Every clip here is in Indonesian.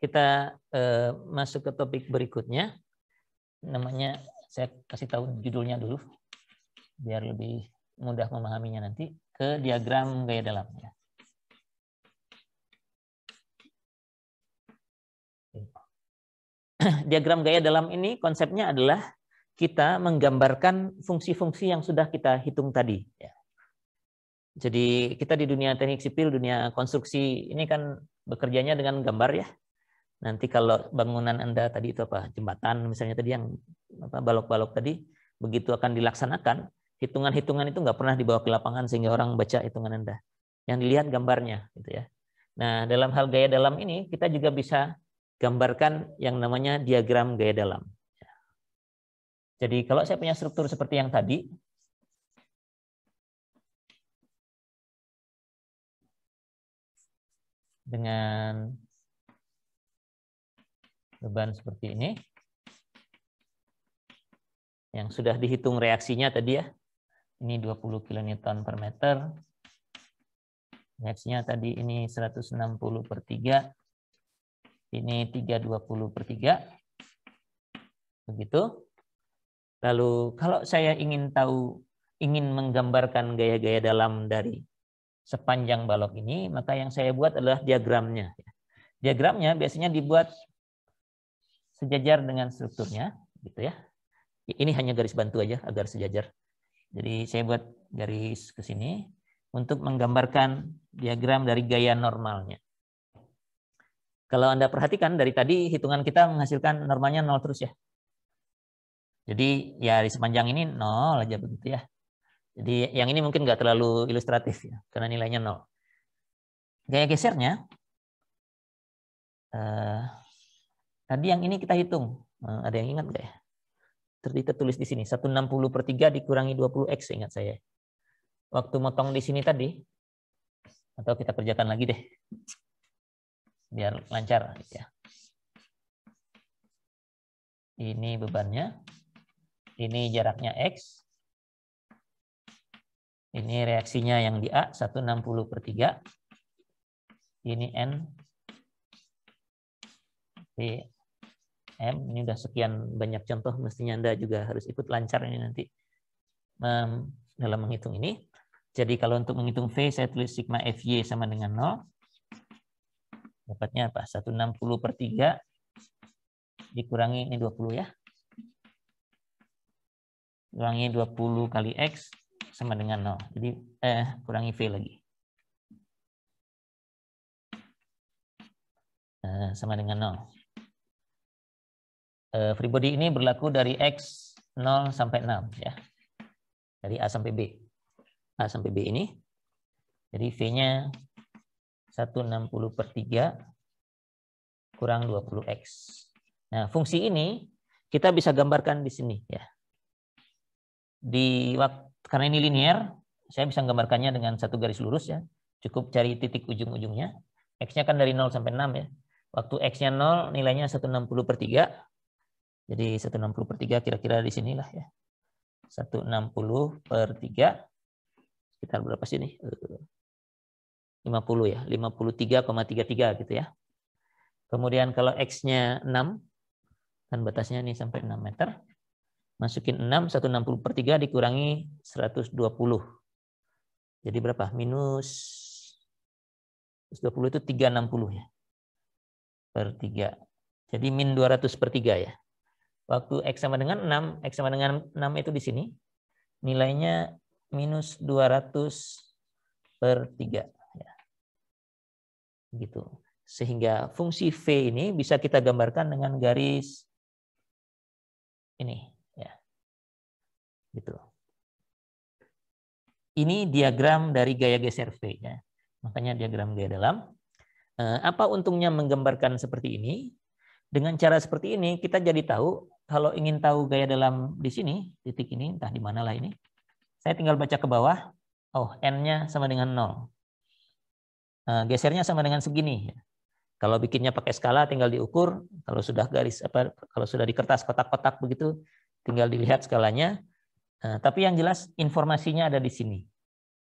kita masuk ke topik berikutnya. Namanya, saya kasih tahu judulnya dulu, biar lebih mudah memahaminya nanti, ke diagram gaya dalam. Ya. Diagram gaya dalam ini konsepnya adalah kita menggambarkan fungsi-fungsi yang sudah kita hitung tadi. Ya. Jadi kita di dunia teknik sipil, dunia konstruksi ini kan bekerjanya dengan gambar ya. Nanti kalau bangunan Anda tadi itu apa, jembatan misalnya tadi yang balok-balok tadi, begitu akan dilaksanakan, hitungan-hitungan itu nggak pernah dibawa ke lapangan sehingga orang baca hitungan Anda. Yang dilihat gambarnya, gitu ya. Nah, dalam hal gaya dalam ini kita juga bisa gambarkan yang namanya diagram gaya dalam. Jadi kalau saya punya struktur seperti yang tadi, dengan beban seperti ini, yang sudah dihitung reaksinya tadi ya, ini 20 kN per meter, reaksinya tadi ini 160 per 3, ini 320 per 3, begitu. Lalu kalau saya ingin menggambarkan gaya-gaya dalam dari sepanjang balok ini, maka yang saya buat adalah diagramnya. Diagramnya biasanya dibuat sejajar dengan strukturnya, gitu ya. Ini hanya garis bantu aja agar sejajar. Jadi saya buat garis ke sini untuk menggambarkan diagram dari gaya normalnya. Kalau Anda perhatikan dari tadi hitungan kita menghasilkan normalnya 0 terus ya. Jadi ya di sepanjang ini 0 aja begitu ya. Jadi yang ini mungkin nggak terlalu ilustratif ya, karena nilainya 0. Gaya gesernya, tadi yang ini kita hitung. Ada yang ingat nggak ya? Tertulis di sini 160 per 3 dikurangi 20x, ingat saya. Waktu motong di sini tadi, atau kita kerjakan lagi deh, biar lancar. Ya. Ini bebannya, ini jaraknya x, ini reaksinya yang di A 160 per 3, ini N, P, M, ini udah sekian banyak contoh, mestinya Anda juga harus ikut lancar ini nanti dalam menghitung ini. Jadi kalau untuk menghitung V, saya tulis sigma FY sama dengan 0. Dapatnya apa? 160 per 3 dikurangi ini 20 ya. Kurangi 20 kali X sama dengan 0. Jadi kurangi V lagi. Sama dengan 0. Free body ini berlaku dari X 0 sampai 6 ya. Dari A sampai B. A sampai B ini. Jadi V-nya 160 per 3 kurang 20X. Nah, fungsi ini kita bisa gambarkan di sini ya. Karena ini linear, saya bisa gambarkannya dengan satu garis lurus ya. Cukup cari titik ujung-ujungnya. X-nya kan dari 0 sampai 6 ya. Waktu X-nya 0, nilainya 160 per 3. Jadi 160 per 3 kira-kira di sinilah ya. 160 per 3. Sekitar berapa sih nih? 50 ya. 53,33 gitu ya. Kemudian kalau X-nya 6, kan batasnya ini sampai 6 meter. Masukin 6, 160 per 3 dikurangi 120. Jadi berapa? Minus 120 itu 360 ya. Per 3. Jadi min 200 per 3 ya. Waktu X sama dengan 6, X sama dengan 6 itu di sini. Nilainya minus 200 per 3. Ya. Gitu. Sehingga fungsi V ini bisa kita gambarkan dengan garis ini. Ya. Gitu. Ini diagram dari gaya geser V. Ya. Makanya diagram gaya dalam. Apa untungnya menggambarkan seperti ini? Dengan cara seperti ini kita jadi tahu, kalau ingin tahu gaya dalam di sini, titik ini, entah di mana lah ini, saya tinggal baca ke bawah, oh N-nya sama dengan 0. Gesernya sama dengan segini. Kalau bikinnya pakai skala tinggal diukur, kalau sudah kalau sudah di kertas kotak-kotak begitu, tinggal dilihat skalanya. Tapi yang jelas informasinya ada di sini.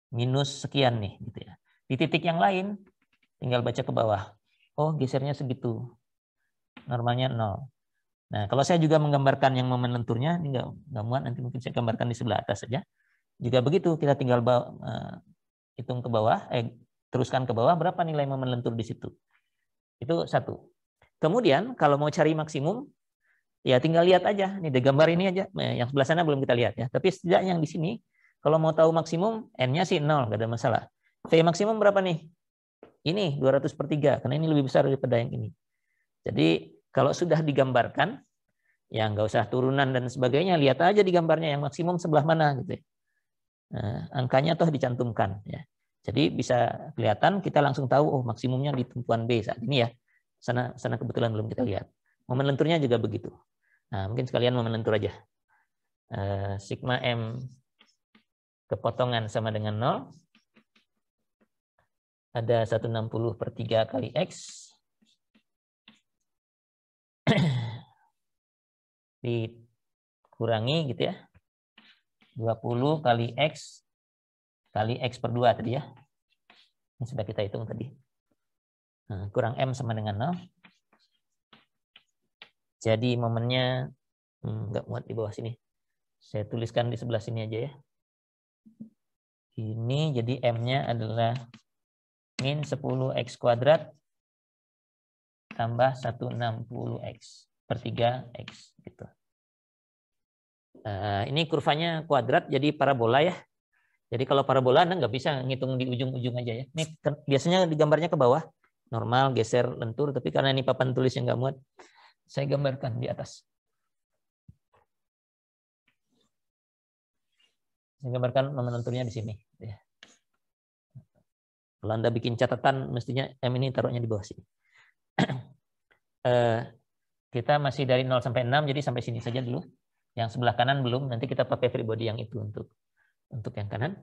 Minus sekian nih gitu ya. Di titik yang lain tinggal baca ke bawah. Oh, gesernya segitu. normalnya 0. Nah, kalau saya juga menggambarkan yang momen lenturnya, ini nggak muat, nanti mungkin saya gambarkan di sebelah atas saja. Juga begitu, kita tinggal hitung ke bawah, teruskan ke bawah, berapa nilai momen lentur di situ. Itu satu. Kemudian, kalau mau cari maksimum, ya tinggal lihat aja. Nih, di gambar ini aja. Yang sebelah sana belum kita lihat ya. Tapi setidaknya yang di sini, kalau mau tahu maksimum, N-nya sih 0, nggak ada masalah. V maksimum berapa nih? Ini 200/3, karena ini lebih besar daripada yang ini. Jadi, kalau sudah digambarkan, ya nggak usah turunan dan sebagainya, lihat aja di gambarnya yang maksimum sebelah mana gitu. Nah, angkanya toh dicantumkan ya. Jadi bisa kelihatan, kita langsung tahu oh maksimumnya di tumpuan B saat ini ya. Sana kebetulan belum kita lihat. Momen lenturnya juga begitu. Nah, mungkin sekalian momen lentur aja. Sigma M kepotongan sama dengan 0. Ada 160/3 kali X. Dikurangi gitu ya. 20 kali X kali X per 2 tadi ya. Ini sudah kita hitung tadi. Nah, kurang M sama dengan 0. Jadi momennya nggak muat di bawah sini. Saya tuliskan di sebelah sini aja ya. Ini jadi M-nya adalah min 10X kuadrat tambah 160X per 3X. Gitu. Ini kurvanya kuadrat jadi parabola ya. Jadi kalau parabola Anda nggak bisa ngitung di ujung-ujung aja ya. Ini biasanya digambarnya ke bawah. Normal, geser, lentur. Tapi karena ini papan tulis yang nggak muat, saya gambarkan di atas. Saya gambarkan momen lenturnya di sini. Kalau Anda bikin catatan, mestinya M ini taruhnya di bawah sini. Kita masih dari 0 sampai 6, jadi sampai sini saja dulu. Yang sebelah kanan belum, nanti kita pakai free body yang itu untuk yang kanan.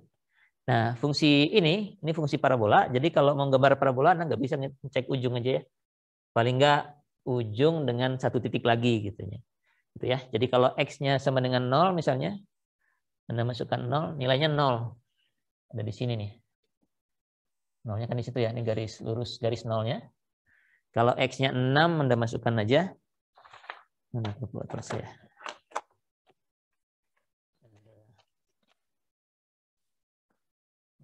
Nah, fungsi ini fungsi parabola. Jadi kalau mau gambar parabola, Anda nggak bisa ngecek ujung aja ya. Paling nggak ujung dengan satu titik lagi gitu ya. Gitu ya. Jadi kalau X-nya sama dengan 0 misalnya, Anda masukkan 0, nilainya 0. Ada di sini nih. 0-nya kan di situ ya, ini garis lurus garis 0-nya. Kalau X-nya 6, Anda masukkan aja. Mana kalkulator saya?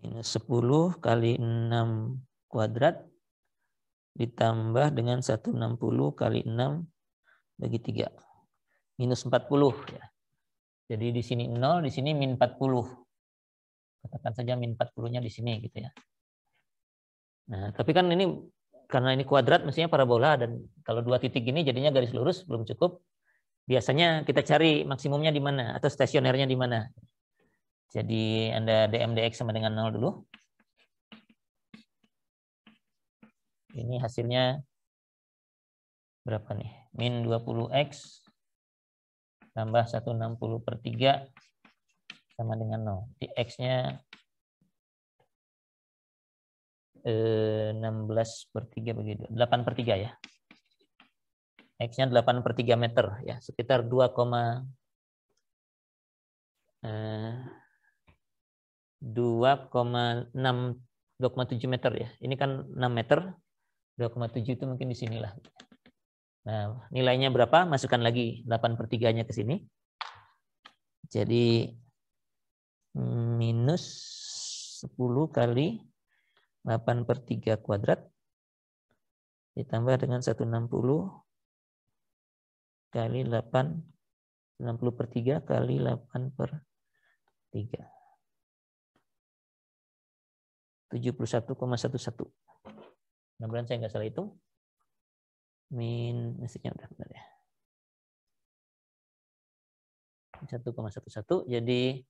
Minus 10 kali 6 kuadrat ditambah dengan 160 kali 6 bagi 3. Minus 40 ya. Jadi di sini 0, di sini min 40. Katakan saja min 40-nya di sini gitu ya. Nah, tapi kan ini karena ini kuadrat mestinya parabola, dan kalau dua titik ini jadinya garis lurus belum cukup. Biasanya kita cari maksimumnya di mana atau stasionernya di mana. Jadi Anda dm dx sama dengan 0 dulu. Ini hasilnya berapa nih? Min 20x tambah 160/3 sama dengan 0. Di x-nya 16/3 bagi 2. 8/3 ya. X-nya 8/3 meter ya, sekitar 2,7 meter ya. Ini kan 6 meter. 2,7 itu mungkin di sinilah. Nah, nilainya berapa? Masukkan lagi 8/3-nya ke sini. Jadi minus 10 kali 8/3 kuadrat ditambah dengan 160 kali 8, 60/3 kali 8/3. 71,11. Mudah-mudahan saya nggak salah hitung. Mestinya udah benar ya. 1,11. Jadi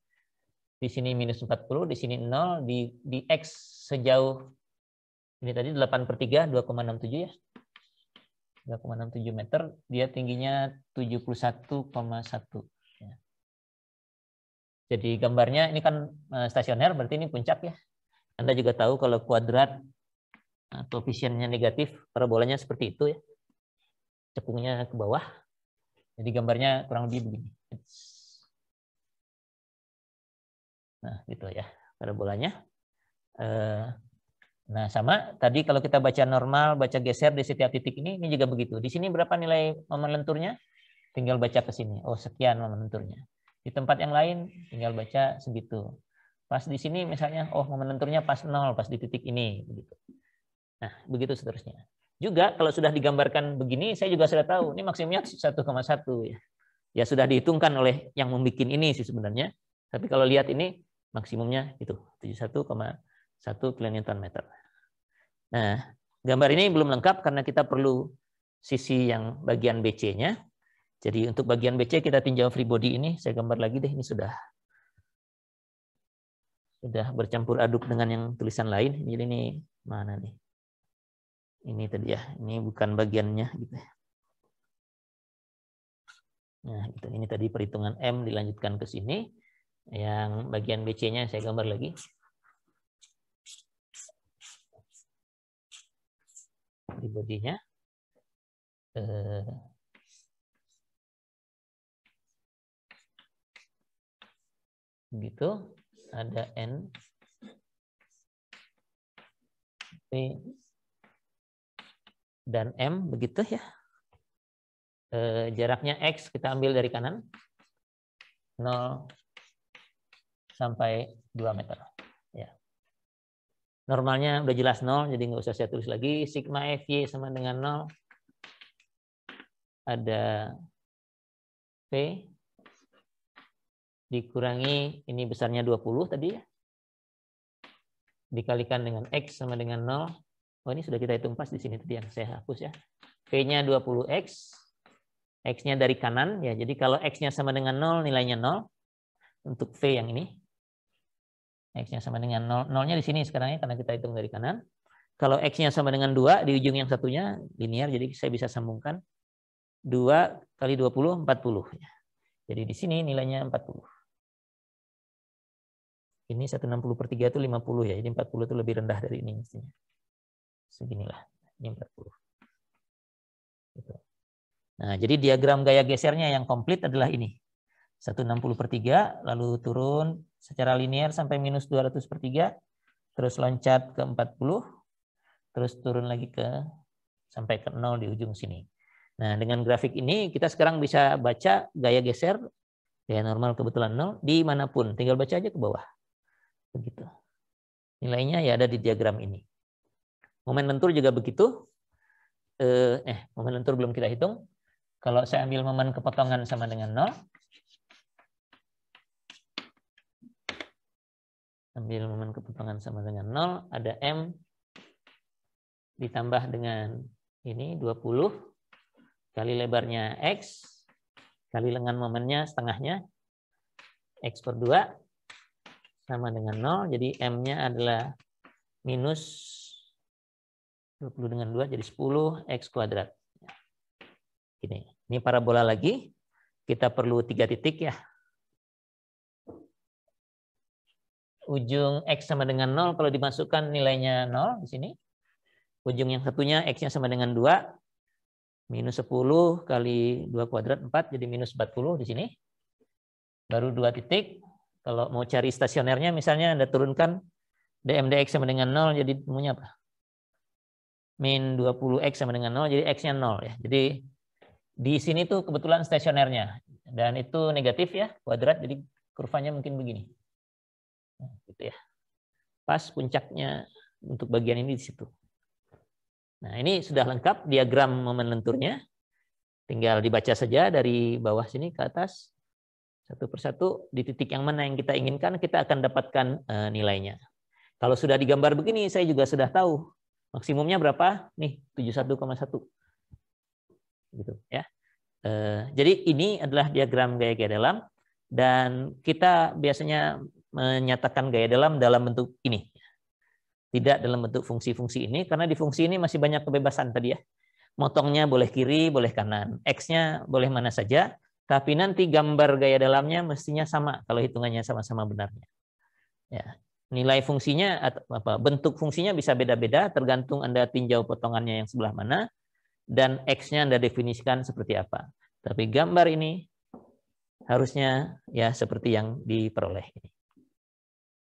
di sini minus 40, di sini 0, di X sejauh ini tadi 8/3, 2,67 ya. 2,67 meter, dia tingginya 71,1. Ya. Jadi gambarnya ini kan stasioner, berarti ini puncak ya. Anda juga tahu kalau kuadrat koefisiennya negatif, parabolanya seperti itu ya. Cekungnya ke bawah. Jadi gambarnya kurang lebih begini. Nah, gitu ya parabolanya. Nah, sama tadi kalau kita baca normal, baca geser di setiap titik ini juga begitu. Di sini berapa nilai momen lenturnya? Tinggal baca ke sini. Oh, sekian momen lenturnya. Di tempat yang lain tinggal baca segitu. Pas di sini misalnya, oh momen lenturnya pas 0, pas di titik ini. Begitu. Nah, begitu seterusnya. Juga kalau sudah digambarkan begini, saya juga sudah tahu, ini maksimumnya 1,1 ya. Ya sudah dihitungkan oleh yang membuat ini sih sebenarnya. Tapi kalau lihat ini, maksimumnya itu 71,1 kN/meter. Nah, gambar ini belum lengkap karena kita perlu sisi yang bagian BC-nya. Jadi untuk bagian BC kita tinjau free body ini, saya gambar lagi deh, ini sudah bercampur aduk dengan yang tulisan lain. Jadi ini mana nih? Ini tadi ya, ini bukan bagiannya gitu. Nah, gitu. Ini tadi perhitungan M dilanjutkan ke sini. Yang bagian BC-nya saya gambar lagi. Di bodinya. Begitu. Ada N, P, dan M, begitu ya. Jaraknya X kita ambil dari kanan. 0 sampai 2 meter. Ya. Normalnya udah jelas 0, jadi nggak usah saya tulis lagi. Sigma Fy sama dengan 0. Ada P dikurangi, ini besarnya 20 tadi ya. Dikalikan dengan X sama dengan 0. Oh, ini sudah kita hitung pas di sini tadi yang saya hapus ya. P-nya 20X. X-nya dari kanan ya. Jadi kalau X-nya sama dengan 0, nilainya 0. Untuk V yang ini. X-nya sama dengan 0. 0-nya di sini sekarang ya, karena kita hitung dari kanan. Kalau X-nya sama dengan 2, di ujung yang satunya linear, jadi saya bisa sambungkan. 2 kali 20, 40. Jadi di sini nilainya 40. Ini 160/3 itu 50 ya, jadi 40 itu lebih rendah dari ini mestinya. Seginilah, ini 40. Gitu. Nah, jadi diagram gaya gesernya yang komplit adalah ini. 160/3, lalu turun secara linear sampai minus 200/3, terus loncat ke 40, terus turun lagi sampai ke 0 di ujung sini. Nah, dengan grafik ini kita sekarang bisa baca gaya geser, gaya normal kebetulan 0, dimanapun. Tinggal baca aja ke bawah. Begitu. Nilainya ya ada di diagram ini. Momen lentur juga begitu. Momen lentur belum kita hitung. Kalau saya ambil momen kepotongan sama dengan 0, ambil momen kepotongan sama dengan 0, ada M ditambah dengan ini 20 kali lebarnya X kali lengan momennya setengahnya X per 2 sama dengan 0, jadi M-nya adalah minus 20 dengan 2 jadi 10 X kuadrat. Ini parabola lagi, kita perlu 3 titik ya. Ujung X sama dengan 0, kalau dimasukkan nilainya 0 di sini. Ujung yang satunya X-nya sama dengan 2. Minus 10 kali 2 kuadrat 4, jadi minus 40 di sini. Baru 2 titik. Kalau mau cari stasionernya, misalnya Anda turunkan dm dx sama dengan 0, jadi temunya apa? Min 20x sama dengan 0, jadi X-nya 0 ya. Jadi di sini tuh kebetulan stasionernya. Dan itu negatif ya, kuadrat, jadi kurvanya mungkin begini. Nah, gitu ya. Pas puncaknya untuk bagian ini di situ. Nah, ini sudah lengkap diagram momen lenturnya. Tinggal dibaca saja dari bawah sini ke atas. Satu persatu di titik yang mana yang kita inginkan, kita akan dapatkan nilainya. Kalau sudah digambar begini, saya juga sudah tahu maksimumnya berapa. Nih, 71,1. Gitu ya. Jadi ini adalah diagram gaya dalam. Dan kita biasanya menyatakan gaya dalam bentuk ini. Tidak dalam bentuk fungsi-fungsi ini, karena di fungsi ini masih banyak kebebasan tadi ya. Motongnya boleh kiri, boleh kanan. X-nya boleh mana saja, tapi nanti gambar gaya dalamnya mestinya sama kalau hitungannya sama-sama benarnya. Ya. Nilai fungsinya atau bentuk fungsinya bisa beda-beda tergantung Anda tinjau potongannya yang sebelah mana, dan X-nya Anda definisikan seperti apa. Tapi gambar ini harusnya ya seperti yang diperoleh ini.